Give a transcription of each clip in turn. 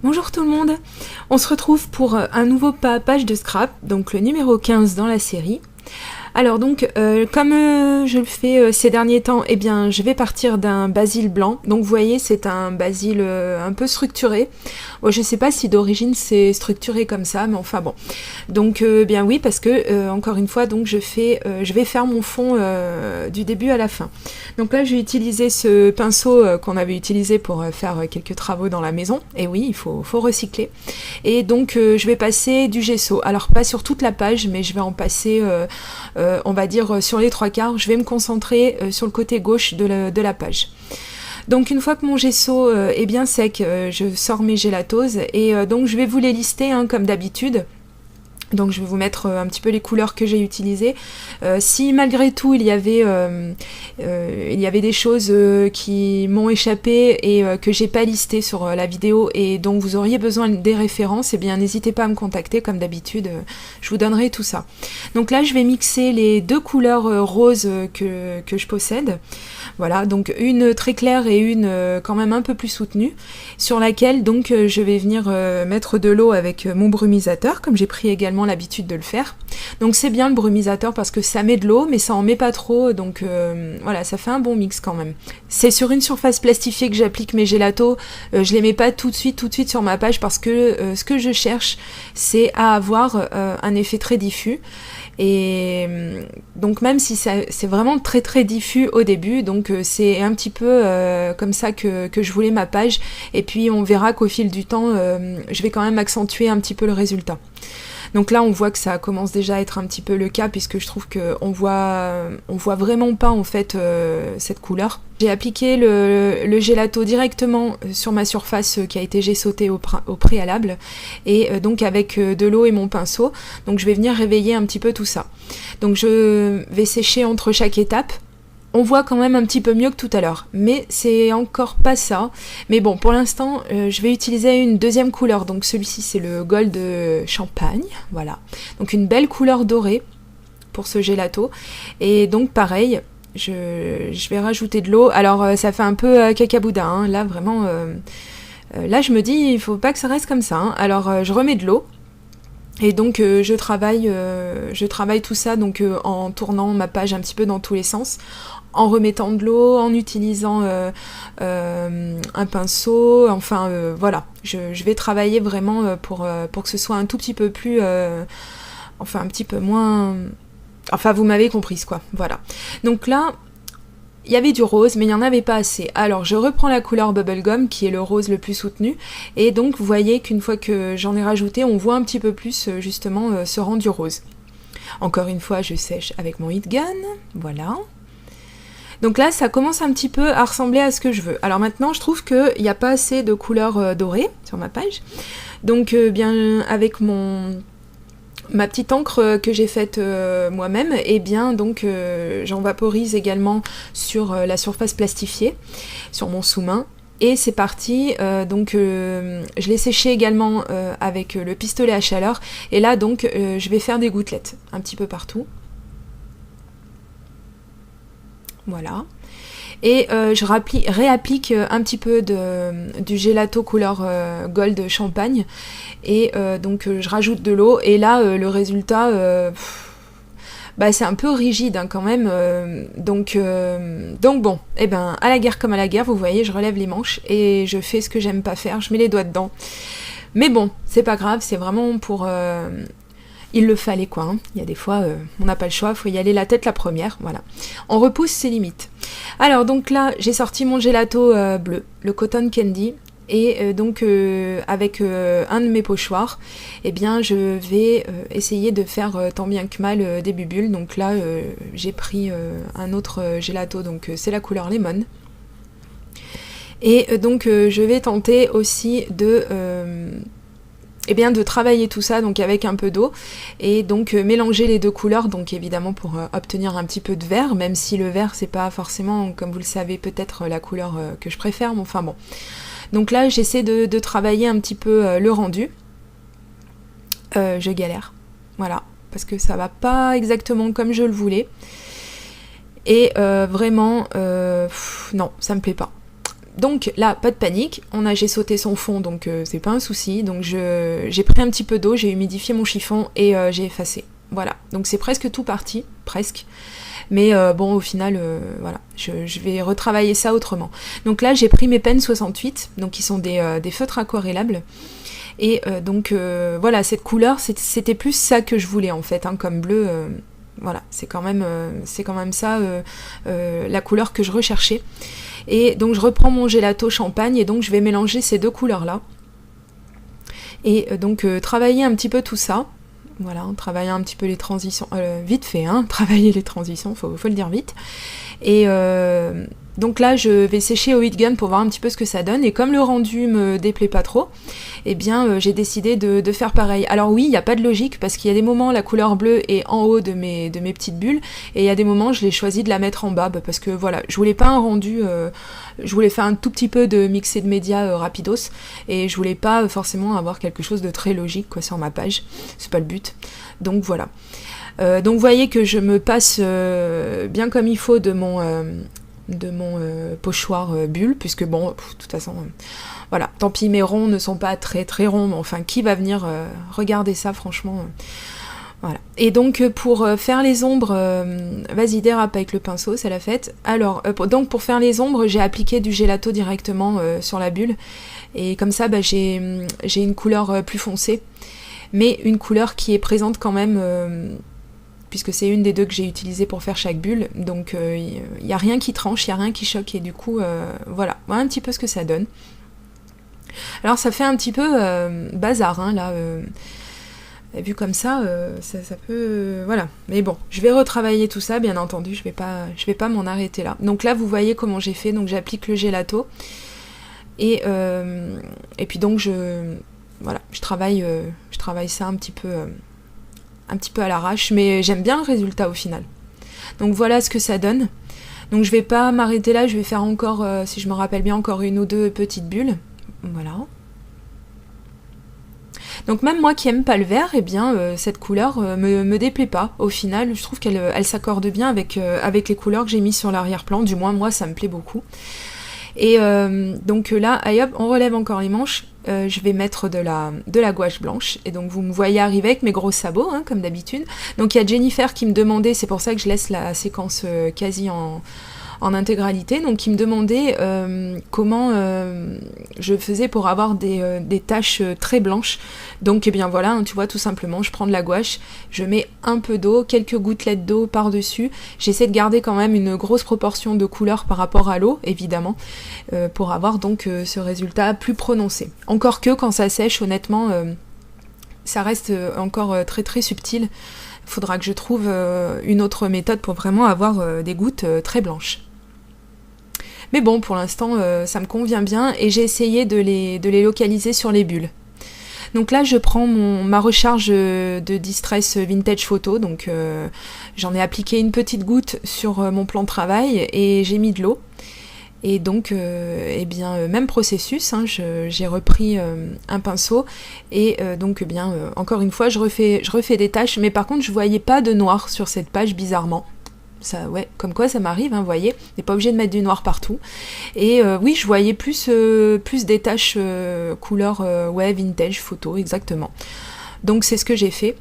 Bonjour tout le monde. On se retrouve pour un nouveau page de scrap, donc le numéro 15 dans la série. Alors donc, comme je le fais ces derniers temps, eh bien je vais partir d'un basil blanc. Donc vous voyez, c'est un basil un peu structuré. Bon, je sais pas si d'origine c'est structuré comme ça, mais enfin bon. Donc bien oui, parce que encore une fois, donc je vais faire mon fond du début à la fin. Donc là, j'ai utilisé ce pinceau qu'on avait utilisé pour faire quelques travaux dans la maison. Et oui, il faut recycler. Et donc je vais passer du gesso. Alors pas sur toute la page, mais je vais en passer on va dire sur les 3/4, je vais me concentrer sur le côté gauche de la page. Donc une fois que mon gesso est bien sec, je sors mes gélatoses et donc je vais vous les lister comme d'habitude. Donc je vais vous mettre un petit peu les couleurs que j'ai utilisées. Si malgré tout il y avait des choses qui m'ont échappé et que j'ai pas listées sur la vidéo et dont vous auriez besoin des références, eh bien n'hésitez pas à me contacter comme d'habitude, je vous donnerai tout ça. Donc là je vais mixer les deux couleurs roses que je possède. Voilà, donc une très claire et une quand même un peu plus soutenue, sur laquelle donc je vais venir mettre de l'eau avec mon brumisateur, comme j'ai pris également l'habitude de le faire. Donc c'est bien le brumisateur parce que ça met de l'eau, mais ça en met pas trop, donc voilà, ça fait un bon mix quand même. C'est sur une surface plastifiée que j'applique mes gélatos, je les mets pas tout de suite sur ma page parce que ce que je cherche, c'est à avoir un effet très diffus. Et donc même si c'est vraiment très très diffus au début, donc c'est un petit peu comme ça que je voulais ma page, et puis on verra qu'au fil du temps, je vais quand même accentuer un petit peu le résultat. Donc là on voit que ça commence déjà à être un petit peu le cas, puisque je trouve qu'on voit vraiment pas en fait cette couleur. J'ai appliqué le gelato directement sur ma surface qui a été gessotée au préalable, et donc avec de l'eau et mon pinceau, donc je vais venir réveiller un petit peu tout ça. Donc je vais sécher entre chaque étape. On voit quand même un petit peu mieux que tout à l'heure, mais c'est encore pas ça. Mais bon, pour l'instant, je vais utiliser une deuxième couleur. Donc celui-ci, c'est le Gold Champagne, voilà. Donc une belle couleur dorée pour ce gelato. Et donc pareil, je vais rajouter de l'eau. Alors ça fait un peu cacaboudin, là vraiment. Là, je me dis, il faut pas que ça reste comme ça. Alors je remets de l'eau. Et donc je travaille tout ça donc en tournant ma page un petit peu dans tous les sens, en remettant de l'eau, en utilisant un pinceau, enfin voilà, je vais travailler vraiment pour que ce soit un tout petit peu plus, enfin un petit peu moins, enfin vous m'avez comprise quoi, voilà. Donc là, il y avait du rose, mais il n'y en avait pas assez. Alors je reprends la couleur Bubblegum, qui est le rose le plus soutenu, et donc vous voyez qu'une fois que j'en ai rajouté, on voit un petit peu plus justement ce rendu rose. Encore une fois, je sèche avec mon heat gun, voilà. Donc là, ça commence un petit peu à ressembler à ce que je veux. Alors maintenant, je trouve qu'il n'y a pas assez de couleur dorée sur ma page. Donc bien avec ma petite encre que j'ai faite moi-même, et bien donc j'en vaporise également sur la surface plastifiée, sur mon sous-main. Et c'est parti, donc je l'ai séché également avec le pistolet à chaleur. Et là donc je vais faire des gouttelettes un petit peu partout. Voilà. Et je réapplique un petit peu du gelato couleur gold champagne, et donc je rajoute de l'eau, et là le résultat c'est un peu rigide quand même, donc bon, et ben à la guerre comme à la guerre, vous voyez, je relève les manches et je fais ce que j'aime pas faire, je mets les doigts dedans, mais bon, c'est pas grave, c'est vraiment pour il le fallait quoi, hein. Il y a des fois on n'a pas le choix, il faut y aller la tête la première, voilà. On repousse ses limites. Alors donc là j'ai sorti mon gelato bleu, le Cotton Candy, et donc avec un de mes pochoirs, eh bien je vais essayer de faire tant bien que mal des bulles. Donc là j'ai pris un autre gelato, donc c'est la couleur lemon. Et donc je vais tenter aussi de travailler tout ça donc avec un peu d'eau, et donc mélanger les deux couleurs, donc évidemment pour obtenir un petit peu de vert, même si le vert c'est pas forcément, comme vous le savez peut-être, la couleur que je préfère, mais enfin bon. Donc là j'essaie de travailler un petit peu le rendu. Je galère, voilà, parce que ça va pas exactement comme je le voulais, et vraiment non, ça me plaît pas. Donc là, pas de panique, j'ai sauté son fond, donc c'est pas un souci. Donc j'ai pris un petit peu d'eau, j'ai humidifié mon chiffon et j'ai effacé. Voilà, donc c'est presque tout parti, presque. Mais bon, au final, voilà, je vais retravailler ça autrement. Donc là, j'ai pris mes pennes 68, donc qui sont des feutres aquarellables. Et donc voilà, cette couleur, c'était plus ça que je voulais en fait, hein, comme bleu. Voilà, c'est quand même ça la couleur que je recherchais. Et donc je reprends mon gelato champagne et donc je vais mélanger ces deux couleurs-là. Et donc travailler un petit peu tout ça. Voilà, travailler un petit peu les transitions. Vite fait, hein, travailler les transitions, faut le dire vite. Et donc là, je vais sécher au heat gun pour voir un petit peu ce que ça donne. Et comme le rendu me déplaît pas trop, eh bien, j'ai décidé de faire pareil. Alors oui, il n'y a pas de logique, parce qu'il y a des moments, la couleur bleue est en haut de mes petites bulles, et il y a des moments, je l'ai choisi de la mettre en bas, parce que voilà, je voulais pas un rendu... je voulais faire un tout petit peu de mixé de médias rapidos, et je voulais pas forcément avoir quelque chose de très logique quoi, sur ma page. C'est pas le but. Donc voilà. Donc vous voyez que je me passe bien comme il faut de mon pochoir bulle, puisque bon, de toute façon, voilà, tant pis, mes ronds ne sont pas très très ronds, mais enfin, qui va venir regarder ça, franchement voilà. Et donc pour faire les ombres, vas-y dérape avec le pinceau, c'est la fête. Alors, donc pour faire les ombres, j'ai appliqué du gelato directement sur la bulle, et comme ça, j'ai une couleur plus foncée, mais une couleur qui est présente quand même... puisque c'est une des deux que j'ai utilisées pour faire chaque bulle, donc il n'y a rien qui tranche, il n'y a rien qui choque, et du coup, voilà un petit peu ce que ça donne. Alors ça fait un petit peu bazar, hein, là, vu comme ça, ça peut... voilà, mais bon, je vais retravailler tout ça, bien entendu, je vais pas m'en arrêter là. Donc là, vous voyez comment j'ai fait, donc j'applique le gelato, et puis donc voilà, je travaille ça un petit peu à l'arrache, mais j'aime bien le résultat au final. Donc voilà ce que ça donne. Donc je vais pas m'arrêter là, je vais faire encore, si je me rappelle bien, encore une ou deux petites bulles. Voilà. Donc même moi qui aime pas le vert, eh bien cette couleur me déplaît pas. Au final, je trouve qu'elle s'accorde bien avec les couleurs que j'ai mis sur l'arrière-plan. Du moins moi ça me plaît beaucoup. Et donc là, allez hop, on relève encore les manches. Je vais mettre de la gouache blanche, et donc vous me voyez arriver avec mes gros sabots, hein, comme d'habitude. Donc il y a Jennifer qui me demandait, c'est pour ça que je laisse la séquence quasi en intégralité, donc qui me demandait comment je faisais pour avoir des taches très blanches. Donc eh bien voilà, hein, tu vois, tout simplement, je prends de la gouache, je mets un peu d'eau, quelques gouttelettes d'eau par-dessus, j'essaie de garder quand même une grosse proportion de couleur par rapport à l'eau, évidemment, pour avoir donc ce résultat plus prononcé. Encore que quand ça sèche, honnêtement, ça reste encore très très subtil. Il faudra que je trouve une autre méthode pour vraiment avoir des gouttes très blanches. Mais bon, pour l'instant, ça me convient bien, et j'ai essayé de les localiser sur les bulles. Donc là, je prends ma recharge de Distress Vintage Photo, donc j'en ai appliqué une petite goutte sur mon plan de travail, et j'ai mis de l'eau. Et donc, eh bien, même processus, hein, j'ai repris un pinceau, et donc, eh bien, encore une fois, je refais des taches, mais par contre, je voyais pas de noir sur cette page, bizarrement. Ça, ouais, comme quoi ça m'arrive, hein, vous voyez, on n'est pas obligé de mettre du noir partout. Et oui, je voyais plus des taches couleur ouais, vintage photo, exactement. Donc c'est ce que j'ai fait.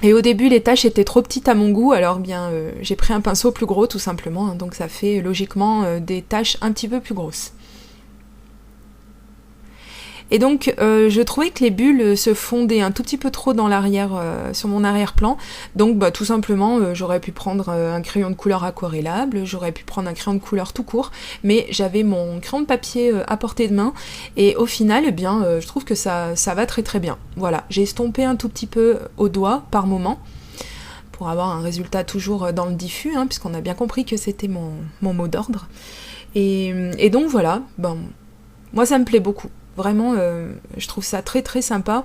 Et au début, les taches étaient trop petites à mon goût, alors bien j'ai pris un pinceau plus gros tout simplement, hein, donc ça fait logiquement des taches un petit peu plus grosses. Et donc je trouvais que les bulles se fondaient un tout petit peu trop dans l'arrière, sur mon arrière-plan. Donc bah, tout simplement j'aurais pu prendre un crayon de couleur aquarellable, j'aurais pu prendre un crayon de couleur tout court, mais j'avais mon crayon de papier à portée de main, et au final eh bien, je trouve que ça va très très bien. Voilà, j'ai estompé un tout petit peu au doigt par moment, pour avoir un résultat toujours dans le diffus, hein, puisqu'on a bien compris que c'était mon mot d'ordre. Et donc voilà, bon, moi ça me plaît beaucoup. Vraiment, je trouve ça très très sympa,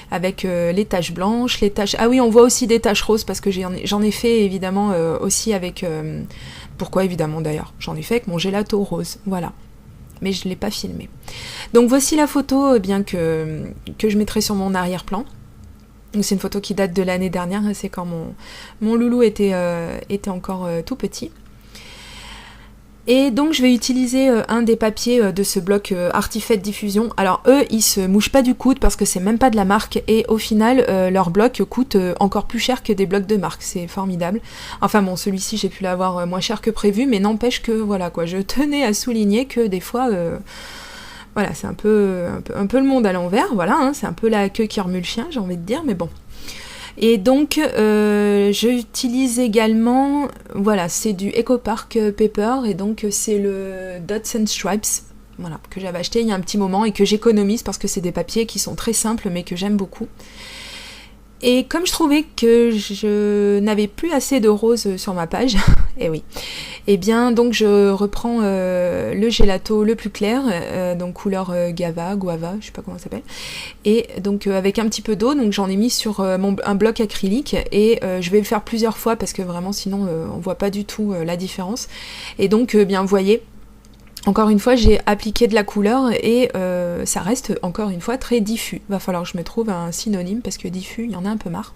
avec les taches blanches, les taches... Ah oui, on voit aussi des taches roses, parce que j'en ai fait évidemment aussi avec... Pourquoi évidemment d'ailleurs? J'en ai fait avec mon gelato rose, voilà. Mais je ne l'ai pas filmé. Donc voici la photo bien que je mettrai sur mon arrière-plan. C'est une photo qui date de l'année dernière, c'est quand mon loulou était encore tout petit. Et donc je vais utiliser un des papiers de ce bloc Artifet Diffusion. Alors eux, ils se mouchent pas du coude parce que c'est même pas de la marque et au final leur bloc coûte encore plus cher que des blocs de marque. C'est formidable. Enfin bon, celui-ci j'ai pu l'avoir moins cher que prévu, mais n'empêche que voilà quoi, je tenais à souligner que des fois voilà, c'est un peu le monde à l'envers, voilà, hein, c'est un peu la queue qui remue le chien, j'ai envie de dire, mais bon. Et donc, j'utilise également, voilà, c'est du Eco Park Paper, et donc c'est le Dots and Stripes, voilà, que j'avais acheté il y a un petit moment et que j'économise parce que c'est des papiers qui sont très simples mais que j'aime beaucoup. Et comme je trouvais que je n'avais plus assez de roses sur ma page, et oui, et bien donc je reprends le gelato le plus clair, donc couleur guava, je sais pas comment ça s'appelle, et donc avec un petit peu d'eau, donc j'en ai mis sur un bloc acrylique et je vais le faire plusieurs fois parce que vraiment sinon on voit pas du tout la différence. Et donc bien vous voyez, encore une fois, j'ai appliqué de la couleur et ça reste encore une fois très diffus. Va falloir que je me trouve un synonyme parce que diffus, il y en a un peu marre.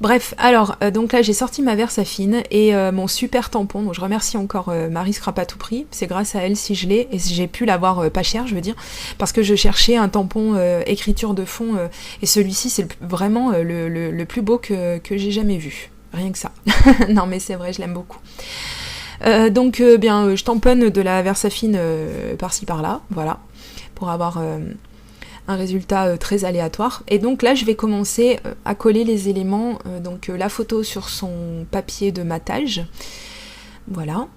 Bref, alors donc là j'ai sorti ma Versafine et mon super tampon, donc je remercie encore Marie Scrap à tout prix, c'est grâce à elle si je l'ai et si j'ai pu l'avoir pas cher je veux dire, parce que je cherchais un tampon écriture de fond et celui-ci c'est vraiment le plus beau que j'ai jamais vu, rien que ça. Non mais c'est vrai, je l'aime beaucoup. Donc bien je tamponne de la Versafine par-ci par-là, voilà, pour avoir un résultat très aléatoire. Et donc là je vais commencer à coller les éléments, donc la photo sur son papier de matage, voilà.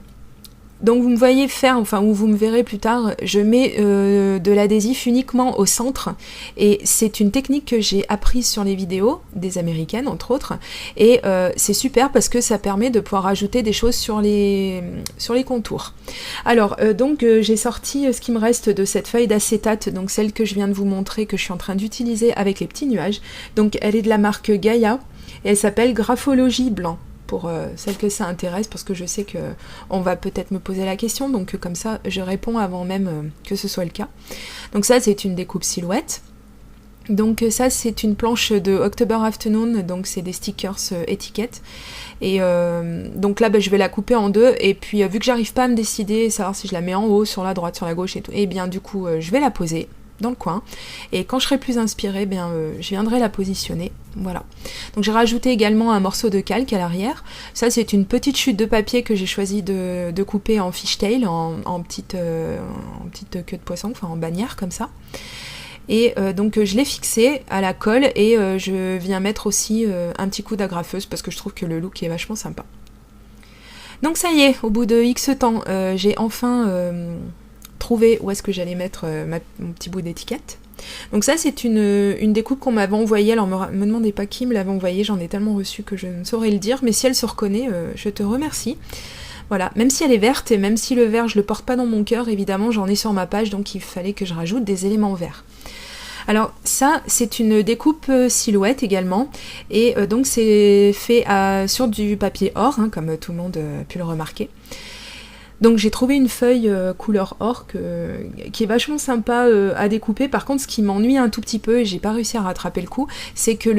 Donc vous me voyez faire, enfin ou vous me verrez plus tard, je mets de l'adhésif uniquement au centre et c'est une technique que j'ai apprise sur les vidéos des américaines entre autres et c'est super parce que ça permet de pouvoir ajouter des choses sur les contours. Alors donc j'ai sorti ce qui me reste de cette feuille d'acétate, donc celle que je viens de vous montrer que je suis en train d'utiliser avec les petits nuages. Donc elle est de la marque Gaia et elle s'appelle Graphologie Blanc. Pour celles que ça intéresse, parce que je sais que on va peut-être me poser la question, donc comme ça je réponds avant même que ce soit le cas. Donc ça c'est une découpe silhouette. Donc ça c'est une planche de October Afternoon, donc c'est des stickers étiquettes. Et donc là je vais la couper en deux, et puis vu que j'arrive pas à me décider, savoir si je la mets en haut, sur la droite, sur la gauche et tout, et bien du coup je vais la poser dans le coin et quand je serai plus inspirée je viendrai la positionner, voilà. Donc j'ai rajouté également un morceau de calque à l'arrière, ça c'est une petite chute de papier que j'ai choisi de couper en fishtail, en petite queue de poisson, enfin en bannière comme ça. Et donc je l'ai fixé à la colle et je viens mettre aussi un petit coup d'agrafeuse parce que je trouve que le look est vachement sympa. Donc ça y est, au bout de X temps, j'ai enfin trouvé où est-ce que j'allais mettre mon petit bout d'étiquette. Donc ça c'est une découpe qu'on m'avait envoyée, alors me demandez pas qui me l'avait envoyée, j'en ai tellement reçu que je ne saurais le dire, mais si elle se reconnaît, je te remercie. Voilà, même si elle est verte et même si le vert je le porte pas dans mon cœur, évidemment j'en ai sur ma page, donc il fallait que je rajoute des éléments verts. Alors ça c'est une découpe silhouette également, et donc c'est fait sur du papier or, hein, comme tout le monde a pu le remarquer. Donc j'ai trouvé une feuille couleur or qui est vachement sympa à découper. Par contre ce qui m'ennuie un tout petit peu, et j'ai pas réussi à rattraper le coup, c'est que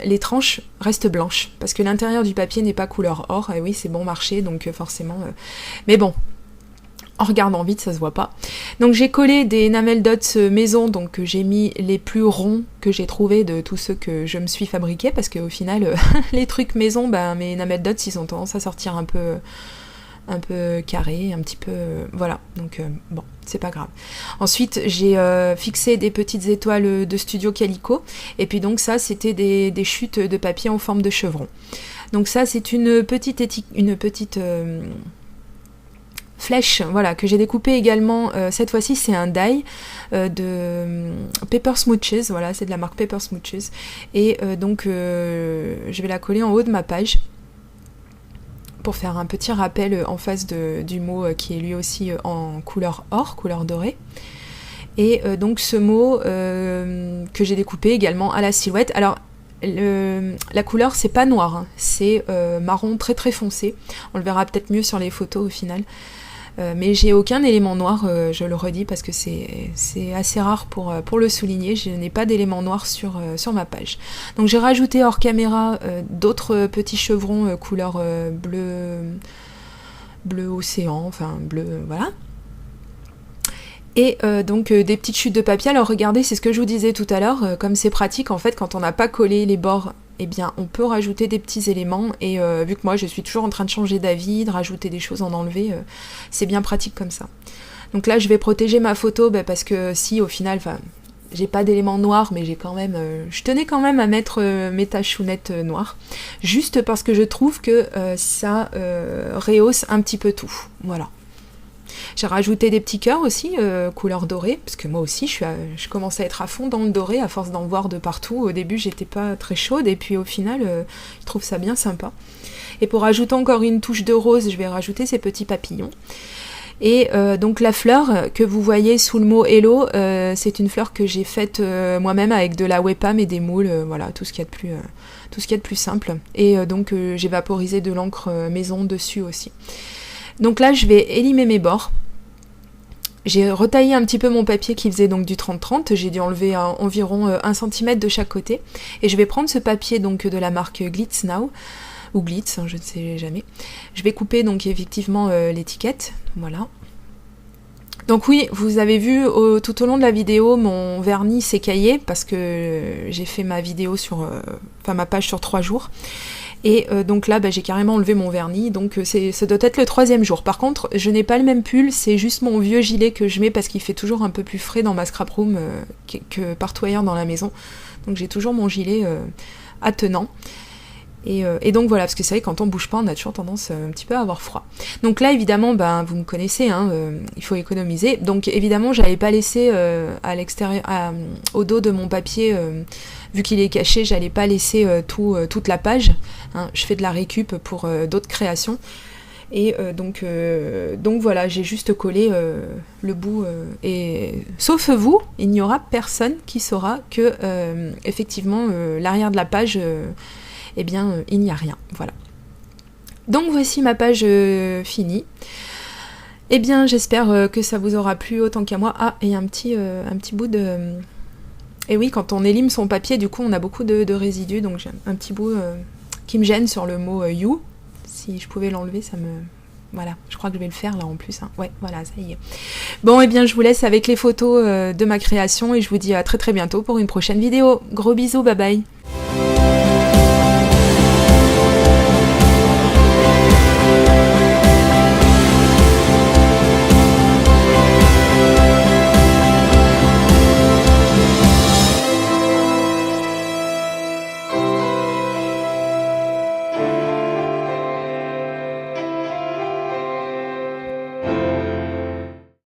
les tranches restent blanches, parce que l'intérieur du papier n'est pas couleur or, et oui c'est bon marché, donc forcément... Mais bon, en regardant vite ça se voit pas. Donc j'ai collé des enamel dots maison, donc j'ai mis les plus ronds que j'ai trouvé de tous ceux que je me suis fabriqués, parce qu'au final les trucs maison, mes enamel dots ils ont tendance à sortir un peu carré, un petit peu... voilà, donc bon, c'est pas grave. Ensuite, j'ai fixé des petites étoiles de Studio Calico, et puis donc ça, c'était des chutes de papier en forme de chevron. Donc ça, c'est une petite flèche, voilà, que j'ai découpée également. Cette fois-ci, c'est un die de Paper Smooches, voilà, c'est de la marque Paper Smooches, et donc je vais la coller en haut de ma page, pour faire un petit rappel en face du mot qui est lui aussi en couleur or, couleur dorée. Et donc ce mot que j'ai découpé également à la silhouette. Alors la couleur c'est pas noir, hein, c'est marron très très foncé. On le verra peut-être mieux sur les photos au final. Mais j'ai aucun élément noir, je le redis parce que c'est assez rare pour le souligner, je n'ai pas d'élément noir sur ma page. Donc j'ai rajouté hors caméra d'autres petits chevrons couleur bleu océan, enfin bleu, voilà. Et donc des petites chutes de papier. Alors regardez, c'est ce que je vous disais tout à l'heure, comme c'est pratique en fait quand on n'a pas collé les bords, eh bien on peut rajouter des petits éléments et vu que moi je suis toujours en train de changer d'avis, de rajouter des choses, en enlever, c'est bien pratique comme ça. Donc là je vais protéger ma photo parce que si au final, j'ai pas d'éléments noirs mais j'ai quand même, je tenais quand même à mettre mes tachounettes noires, juste parce que je trouve que ça rehausse un petit peu tout, voilà. J'ai rajouté des petits cœurs aussi, couleur dorée, parce que moi aussi je commence à être à fond dans le doré à force d'en voir de partout. Au début j'étais pas très chaude et puis au final je trouve ça bien sympa. Et pour rajouter encore une touche de rose, je vais rajouter ces petits papillons. Et donc la fleur que vous voyez sous le mot Hello, c'est une fleur que j'ai faite moi-même avec de la webpam et des moules, voilà, tout ce qu'il y a de plus simple. Et donc j'ai vaporisé de l'encre maison dessus aussi. Donc là, je vais élimer mes bords. J'ai retaillé un petit peu mon papier qui faisait donc du 30-30. J'ai dû enlever environ 1 cm de chaque côté. Et je vais prendre ce papier donc de la marque Glitz Now, ou Glitz, je ne sais jamais. Je vais couper donc effectivement l'étiquette. Voilà. Donc oui, vous avez vu tout au long de la vidéo, mon vernis s'écaillait parce que j'ai fait ma vidéo sur, ma page sur 3 jours. Et donc là, j'ai carrément enlevé mon vernis, donc ça doit être le 3e jour. Par contre, je n'ai pas le même pull, c'est juste mon vieux gilet que je mets parce qu'il fait toujours un peu plus frais dans ma scrap room que partout ailleurs dans la maison. Donc j'ai toujours mon gilet attenant. Et donc voilà, parce que c'est vrai, quand on bouge pas, on a toujours tendance un petit peu à avoir froid. Donc là, évidemment, vous me connaissez, il faut économiser. Donc évidemment, j'avais pas laissé à l'extérieur, au dos de mon papier, vu qu'il est caché, j'allais pas laisser toute la page. Je fais de la récup pour d'autres créations. Et donc voilà, j'ai juste collé le bout. Et sauf vous, il n'y aura personne qui saura que effectivement l'arrière de la page. Eh bien, il n'y a rien, voilà. Donc voici ma page finie. Eh bien, j'espère que ça vous aura plu autant qu'à moi. Ah, et un petit bout de... Et oui, quand on élime son papier, du coup, on a beaucoup de résidus, donc j'ai un petit bout qui me gêne sur le mot you. Si je pouvais l'enlever, ça me... Voilà, je crois que je vais le faire là en plus. Ouais, voilà, ça y est. Bon, eh bien, je vous laisse avec les photos de ma création et je vous dis à très très bientôt pour une prochaine vidéo. Gros bisous, bye bye.